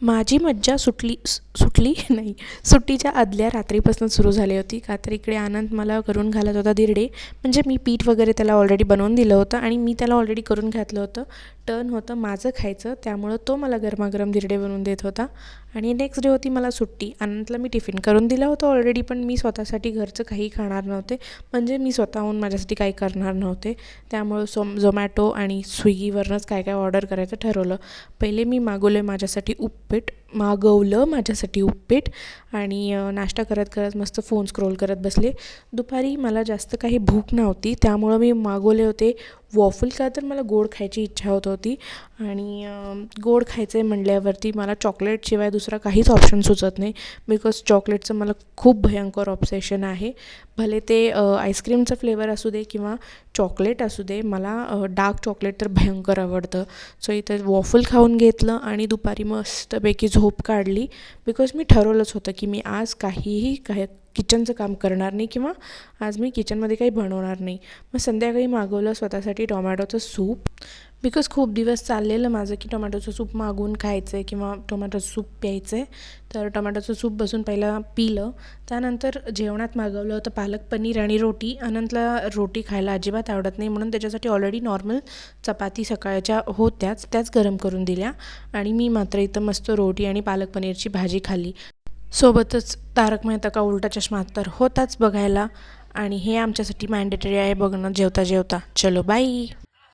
माझी मज्जा सुटली नाही, सुट्टीच्या आदल्या रात्रीपासून सुरू झाली होती. का तर इकडे आनंद मला करून घालत होता धिरडे. म्हणजे मी पीठ वगैरे त्याला ऑलरेडी बनवून दिलं होतं आणि मी त्याला ऑलरेडी करून घातलं होतं. टर्न होतं माझं खायचं, त्यामुळं तो मला गरमागरम धिरडे बनवून देत होता. आणि नेक्स्ट डे होती मला सुट्टी. आनंदला मी टिफिन करून दिलं होतं ऑलरेडी, पण मी स्वतःसाठी घरचं काही खाणार नव्हते. म्हणजे मी स्वतःहून माझ्यासाठी काही करणार नव्हते. त्यामुळं झोमॅटो आणि स्विगीवरनंच काय काय ऑर्डर करायचं ठरवलं. पहिले मी मागवलं माझ्यासाठी उपीट आणि नाश्ता करत करत मस्त फोन स्क्रोल करत बसले. दुपारी मला जास्त काही भूक नव्हती, त्यामुळं मी मागवले होते वॉफल. का तर मला गोड खायची इच्छा होत होती आणि गोड खायचं आहे म्हणल्यावरती मला चॉकलेटशिवाय दुसरा काहीच ऑप्शन सुचत नाही. बिकॉज चॉकलेटचं मला खूप भयंकर ऑब्सेशन आहे. भले ते आईस्क्रीमचं फ्लेवर असू दे किंवा चॉकलेट असू दे, मला डार्क चॉकलेट तर भयंकर आवडतं. सो इथं वॉफल खाऊन घेतलं आणि दुपारी मस्तपैकी झोप काढली. बिकॉज मी ठरवलंच होतं की मी आज किचनचं काम करणार नाही किंवा आज मी किचनमध्ये काही बनवणार नाही. मग संध्याकाळी मागवलं स्वतःसाठी टोमॅटोचं सूप. बिकॉज खूप दिवस चाललेलं माझं की टोमॅटोचं सूप मागवून खायचं आहे किंवा टोमॅटोचं सूप प्यायचं आहे. तर टोमॅटोचं सूप बसून पहिला पिलं. त्यानंतर जेवणात मागवलं होतं पालक पनीर आणि रोटी. अनंतला रोटी खायला अजिबात आवडत नाही, म्हणून त्याच्यासाठी ऑलरेडी नॉर्मल चपाती सकाळच्या होत्याच, त्याच गरम करून दिल्या आणि मी मात्र इथं मस्त रोटी आणि पालक पनीरची भाजी खाल्ली. सोबतच तारक मेहता का उलटा चष्मा तर होताच बघायला, आणि हे आमच्यासाठी मॅन्डेटरी आहे बघणं जेवता जेवता. चलो बाय.